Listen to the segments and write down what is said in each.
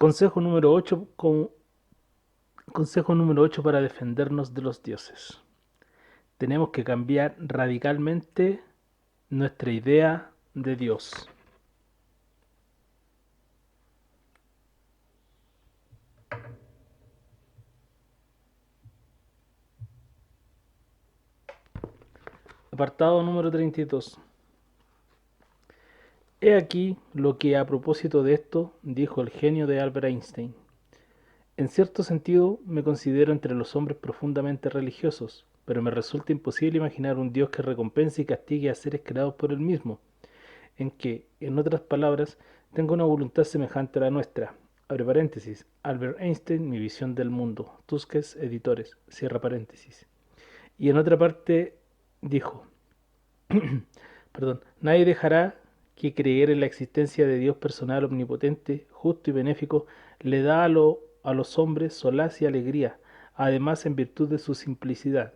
Consejo número 8, consejo número 8 para defendernos de los dioses. Tenemos que cambiar radicalmente nuestra idea de Dios. Apartado número 32. He aquí lo que a propósito de esto dijo el genio de Albert Einstein. En cierto sentido, me considero entre los hombres profundamente religiosos, pero me resulta imposible imaginar un Dios que recompense y castigue a seres creados por él mismo, en que, en otras palabras, tenga una voluntad semejante a la nuestra. Abre paréntesis. Albert Einstein, Mi visión del mundo. Tusquets, editores. Cierra paréntesis. Y en otra parte dijo, perdón, nadie dejará que creer en la existencia de Dios personal, omnipotente, justo y benéfico, le da a los hombres solaz y alegría, además en virtud de su simplicidad.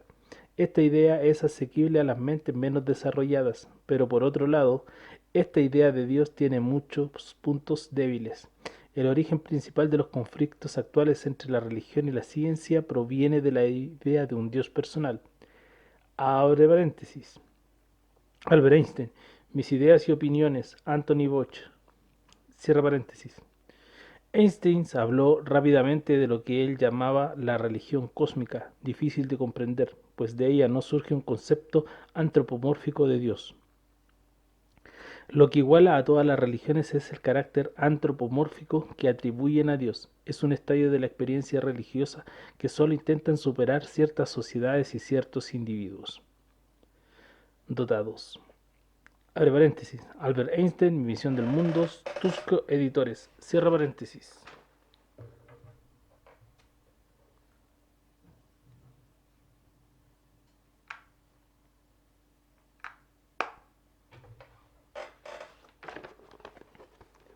Esta idea es asequible a las mentes menos desarrolladas, pero por otro lado, esta idea de Dios tiene muchos puntos débiles. El origen principal de los conflictos actuales entre la religión y la ciencia proviene de la idea de un Dios personal. Abre paréntesis. Albert Einstein, Mis ideas y opiniones, Anthony Bosch. Cierra paréntesis. Einstein habló rápidamente de lo que él llamaba la religión cósmica, difícil de comprender, pues de ella no surge un concepto antropomórfico de Dios. Lo que iguala a todas las religiones es el carácter antropomórfico que atribuyen a Dios. Es un estadio de la experiencia religiosa que solo intentan superar ciertas sociedades y ciertos individuos dotados. Abre paréntesis. Albert Einstein, Mi visión del mundo. Tusco Editores. Cierra paréntesis.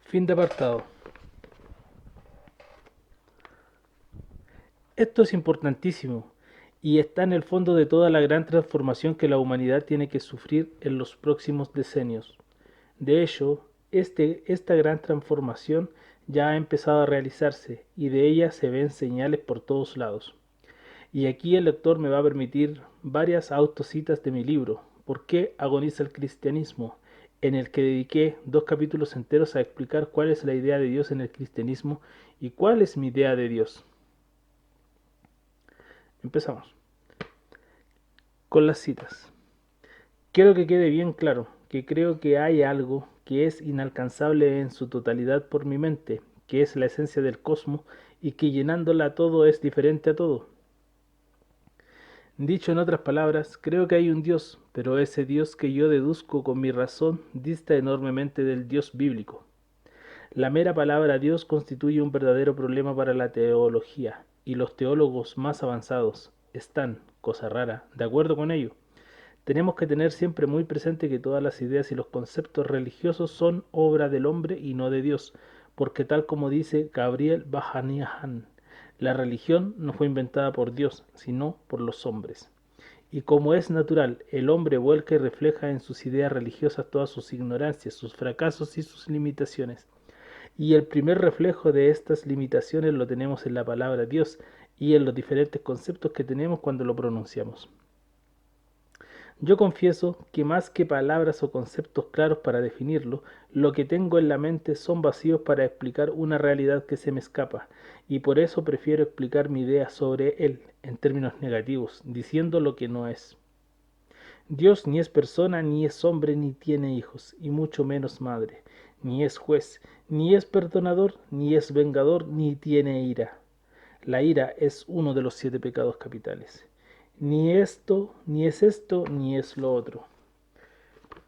Fin de apartado. Esto es importantísimo y está en el fondo de toda la gran transformación que la humanidad tiene que sufrir en los próximos decenios. De hecho, esta gran transformación ya ha empezado a realizarse y de ella se ven señales por todos lados. Y aquí el lector me va a permitir varias autocitas de mi libro, ¿Por qué agoniza el cristianismo?, en el que dediqué 2 capítulos enteros a explicar cuál es la idea de Dios en el cristianismo y cuál es mi idea de Dios. Empezamos con las citas. Quiero que quede bien claro que creo que hay algo que es inalcanzable en su totalidad por mi mente, que es la esencia del cosmos y que llenándola todo es diferente a todo. Dicho en otras palabras, creo que hay un Dios, pero ese Dios que yo deduzco con mi razón dista enormemente del Dios bíblico. La mera palabra Dios constituye un verdadero problema para la teología, y los teólogos más avanzados están, cosa rara, de acuerdo con ello. Tenemos que tener siempre muy presente que todas las ideas y los conceptos religiosos son obra del hombre y no de Dios, porque tal como dice Gabriel Bahanian, la religión no fue inventada por Dios, sino por los hombres. Y como es natural, el hombre vuelca y refleja en sus ideas religiosas todas sus ignorancias, sus fracasos y sus limitaciones. Y el primer reflejo de estas limitaciones lo tenemos en la palabra Dios y en los diferentes conceptos que tenemos cuando lo pronunciamos. Yo confieso que más que palabras o conceptos claros para definirlo, lo que tengo en la mente son vacíos para explicar una realidad que se me escapa, y por eso prefiero explicar mi idea sobre él en términos negativos, diciendo lo que no es. Dios ni es persona, ni es hombre, ni tiene hijos, y mucho menos madre, ni es juez, ni es perdonador, ni es vengador, ni tiene ira. La ira es uno de los 7 pecados capitales. Ni esto, ni es esto, ni es lo otro.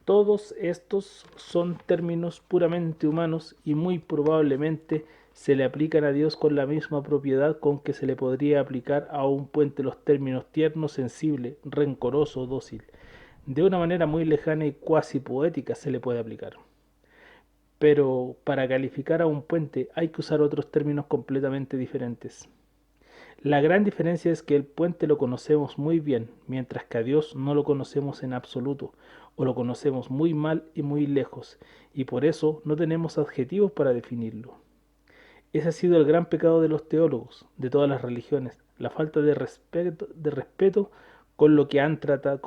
Todos estos son términos puramente humanos y muy probablemente se le aplican a Dios con la misma propiedad con que se le podría aplicar a un puente los términos tierno, sensible, rencoroso, dócil. De una manera muy lejana y cuasi poética se le puede aplicar. Pero para calificar a un puente hay que usar otros términos completamente diferentes. La gran diferencia es que el puente lo conocemos muy bien, mientras que a Dios no lo conocemos en absoluto, o lo conocemos muy mal y muy lejos, y por eso no tenemos adjetivos para definirlo. Ese ha sido el gran pecado de los teólogos, de todas las religiones, la falta de respeto con lo que han tratado,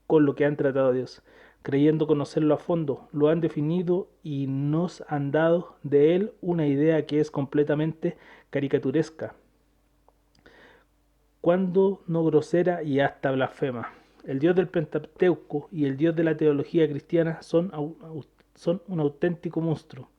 con lo que han tratado a Dios, creyendo conocerlo a fondo, lo han definido y nos han dado de él una idea que es completamente caricaturesca, cuando no grosera y hasta blasfema. El Dios del Pentateuco y el Dios de la teología cristiana son un auténtico monstruo.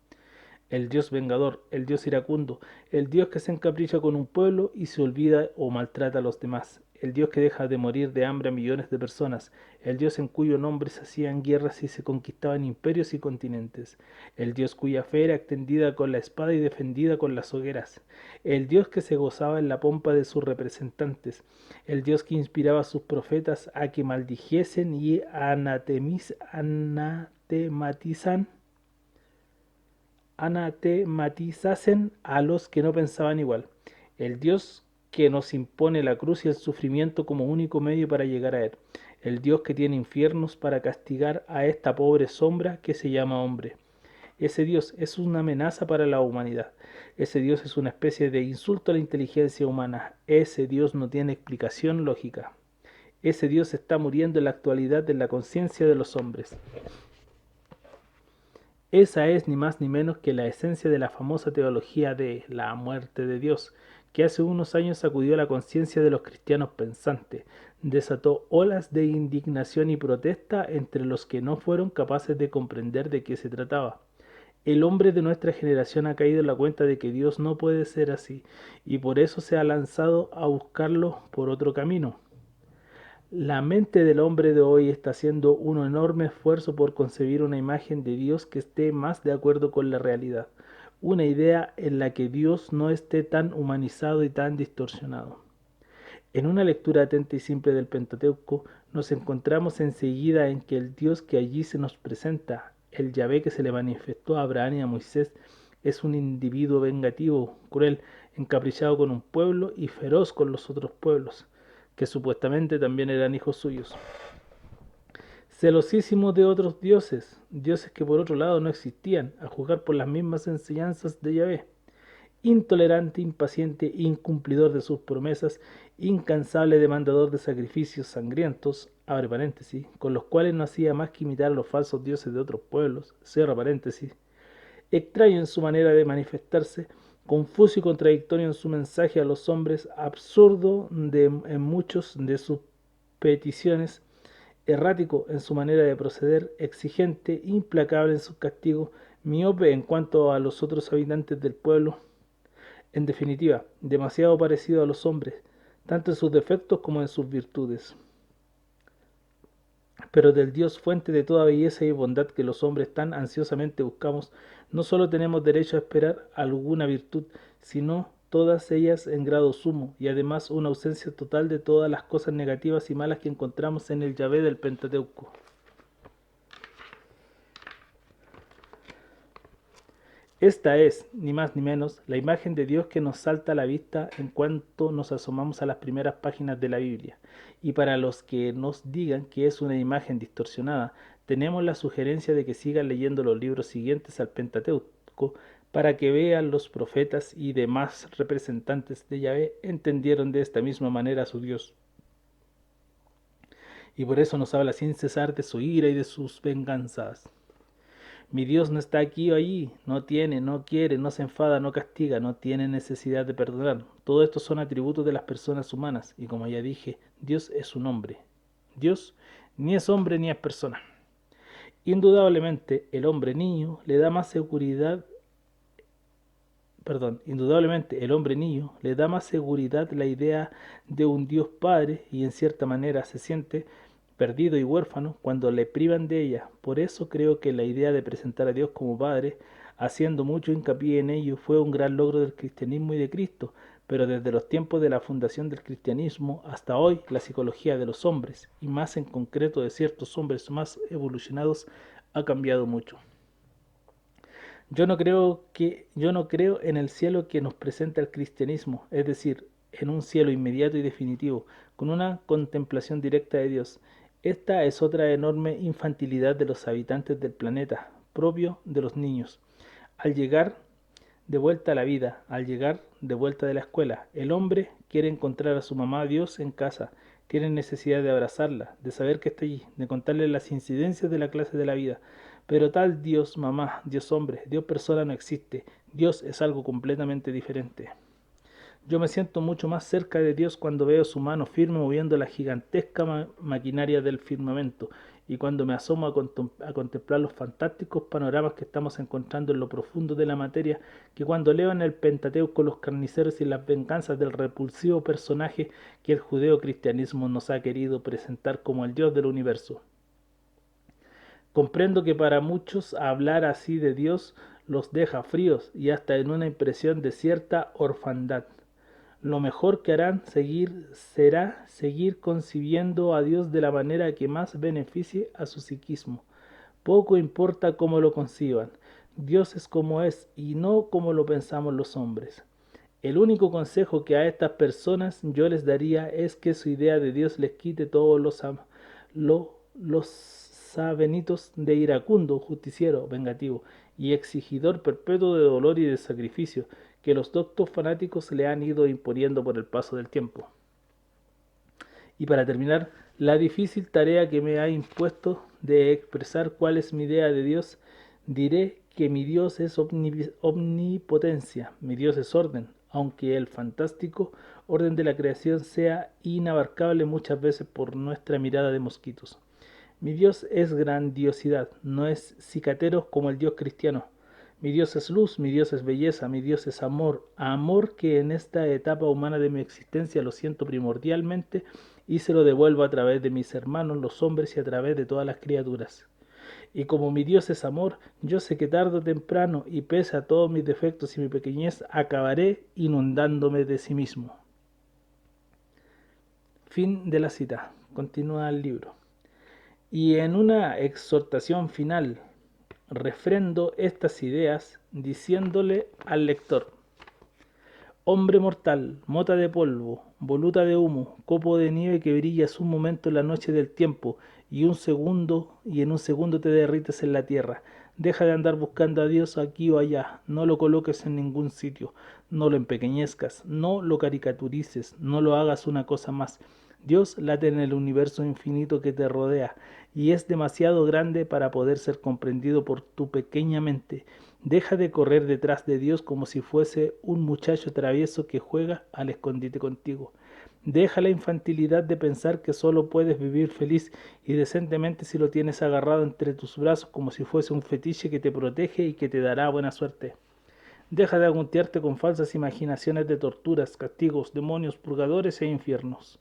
El Dios vengador, el Dios iracundo, el Dios que se encapricha con un pueblo y se olvida o maltrata a los demás, el Dios que deja de morir de hambre a millones de personas, el Dios en cuyo nombre se hacían guerras y se conquistaban imperios y continentes, el Dios cuya fe era extendida con la espada y defendida con las hogueras, el Dios que se gozaba en la pompa de sus representantes, el Dios que inspiraba a sus profetas a que maldijesen y anatemizasen a los que no pensaban igual. El Dios que nos impone la cruz y el sufrimiento como único medio para llegar a Él. El Dios que tiene infiernos para castigar a esta pobre sombra que se llama hombre. Ese Dios es una amenaza para la humanidad. Ese Dios es una especie de insulto a la inteligencia humana. Ese Dios no tiene explicación lógica. Ese Dios está muriendo en la actualidad en la conciencia de los hombres. Esa es ni más ni menos que la esencia de la famosa teología de la muerte de Dios, que hace unos años sacudió la conciencia de los cristianos pensantes, desató olas de indignación y protesta entre los que no fueron capaces de comprender de qué se trataba. El hombre de nuestra generación ha caído en la cuenta de que Dios no puede ser así, y por eso se ha lanzado a buscarlo por otro camino. La mente del hombre de hoy está haciendo un enorme esfuerzo por concebir una imagen de Dios que esté más de acuerdo con la realidad, una idea en la que Dios no esté tan humanizado y tan distorsionado. En una lectura atenta y simple del Pentateuco, nos encontramos enseguida en que el Dios que allí se nos presenta, el Yahvé que se le manifestó a Abraham y a Moisés, es un individuo vengativo, cruel, encaprichado con un pueblo y feroz con los otros pueblos, que supuestamente también eran hijos suyos. Celosísimo de otros dioses, dioses que por otro lado no existían, a juzgar por las mismas enseñanzas de Yahvé. Intolerante, impaciente, incumplidor de sus promesas, incansable demandador de sacrificios sangrientos, abre paréntesis, con los cuales no hacía más que imitar a los falsos dioses de otros pueblos, cierra paréntesis, extraño en su manera de manifestarse, confuso y contradictorio en su mensaje a los hombres, absurdo en muchos de sus peticiones, errático en su manera de proceder, exigente, implacable en sus castigos, miope en cuanto a los otros habitantes del pueblo, en definitiva, demasiado parecido a los hombres, tanto en sus defectos como en sus virtudes. Pero del Dios fuente de toda belleza y bondad que los hombres tan ansiosamente buscamos, no solo tenemos derecho a esperar alguna virtud, sino todas ellas en grado sumo, y además una ausencia total de todas las cosas negativas y malas que encontramos en el Yahvé del Pentateuco. Esta es, ni más ni menos, la imagen de Dios que nos salta a la vista en cuanto nos asomamos a las primeras páginas de la Biblia. Y para los que nos digan que es una imagen distorsionada, tenemos la sugerencia de que sigan leyendo los libros siguientes al Pentateuco para que vean los profetas y demás representantes de Yahvé entendieron de esta misma manera a su Dios. Y por eso nos habla sin cesar de su ira y de sus venganzas. Mi Dios no está aquí o allí, no tiene, no quiere, no se enfada, no castiga, no tiene necesidad de perdonar. Todo esto son atributos de las personas humanas y como ya dije, Dios es un hombre. Dios ni es hombre ni es persona. Indudablemente el hombre niño le da más seguridad, indudablemente el hombre niño le da más seguridad la idea de un Dios Padre y en cierta manera se siente perdido y huérfano cuando le privan de ella. Por eso creo que la idea de presentar a Dios como Padre, haciendo mucho hincapié en ello, fue un gran logro del cristianismo y de Cristo, pero desde los tiempos de la fundación del cristianismo hasta hoy, la psicología de los hombres, y más en concreto de ciertos hombres más evolucionados, ha cambiado mucho. Yo no creo en el cielo que nos presenta el cristianismo, es decir, en un cielo inmediato y definitivo, con una contemplación directa de Dios. Esta es otra enorme infantilidad de los habitantes del planeta, propio de los niños. Al llegar de vuelta a la vida, al llegar de vuelta de la escuela. El hombre quiere encontrar a su mamá Dios en casa, tiene necesidad de abrazarla, de saber que está allí, de contarle las incidencias de la clase de la vida. Pero tal Dios mamá, Dios hombre, Dios persona no existe. Dios es algo completamente diferente. Yo me siento mucho más cerca de Dios cuando veo su mano firme moviendo la gigantesca maquinaria del firmamento y cuando me asomo a contemplar los fantásticos panoramas que estamos encontrando en lo profundo de la materia, que cuando leo en el Pentateuco los carniceros y las venganzas del repulsivo personaje que el judeo-cristianismo nos ha querido presentar como el Dios del universo. Comprendo que para muchos hablar así de Dios los deja fríos y hasta en una impresión de cierta orfandad. Lo mejor que harán será seguir concibiendo a Dios de la manera que más beneficie a su psiquismo. Poco importa cómo lo conciban. Dios es como es y no como lo pensamos los hombres. El único consejo que a estas personas yo les daría es que su idea de Dios les quite todos los sabenitos de iracundo, justiciero, vengativo y exigidor perpetuo de dolor y de sacrificio que los doctos fanáticos le han ido imponiendo por el paso del tiempo. Y para terminar, la difícil tarea que me ha impuesto de expresar cuál es mi idea de Dios, diré que mi Dios es omnipotencia, mi Dios es orden, aunque el fantástico orden de la creación sea inabarcable muchas veces por nuestra mirada de mosquitos. Mi Dios es grandiosidad, no es cicatero como el Dios cristiano. Mi Dios es luz, mi Dios es belleza, mi Dios es amor, amor que en esta etapa humana de mi existencia lo siento primordialmente y se lo devuelvo a través de mis hermanos los hombres y a través de todas las criaturas. Y como mi Dios es amor, yo sé que tarde o temprano, y pese a todos mis defectos y mi pequeñez, acabaré inundándome de sí mismo. Fin de la cita. Continúa el libro. Y en una exhortación final, refrendo estas ideas diciéndole al lector: hombre mortal, mota de polvo, voluta de humo, copo de nieve que brillas un momento en la noche del tiempo y en un segundo te derrites en la tierra. Deja de andar buscando a Dios aquí o allá, no lo coloques en ningún sitio, no lo empequeñezcas, no lo caricaturices, no lo hagas una cosa más. Dios late en el universo infinito que te rodea y es demasiado grande para poder ser comprendido por tu pequeña mente. Deja de correr detrás de Dios como si fuese un muchacho travieso que juega al escondite contigo. Deja la infantilidad de pensar que solo puedes vivir feliz y decentemente si lo tienes agarrado entre tus brazos como si fuese un fetiche que te protege y que te dará buena suerte. Deja de angustiarte con falsas imaginaciones de torturas, castigos, demonios, purgadores e infiernos.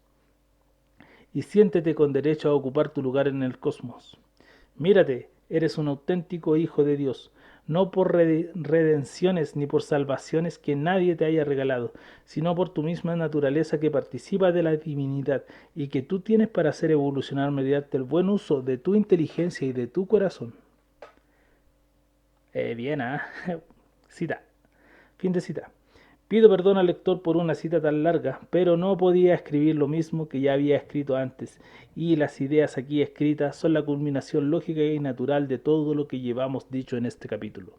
Y siéntete con derecho a ocupar tu lugar en el cosmos. Mírate, eres un auténtico hijo de Dios, no por redenciones ni por salvaciones que nadie te haya regalado, sino por tu misma naturaleza que participa de la divinidad y que tú tienes para hacer evolucionar mediante el buen uso de tu inteligencia y de tu corazón. Bien, cita. Fin de cita. Pido perdón al lector por una cita tan larga, pero no podía escribir lo mismo que ya había escrito antes, y las ideas aquí escritas son la culminación lógica y natural de todo lo que llevamos dicho en este capítulo.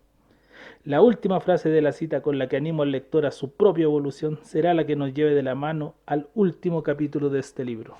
La última frase de la cita con la que animo al lector a su propia evolución será la que nos lleve de la mano al último capítulo de este libro.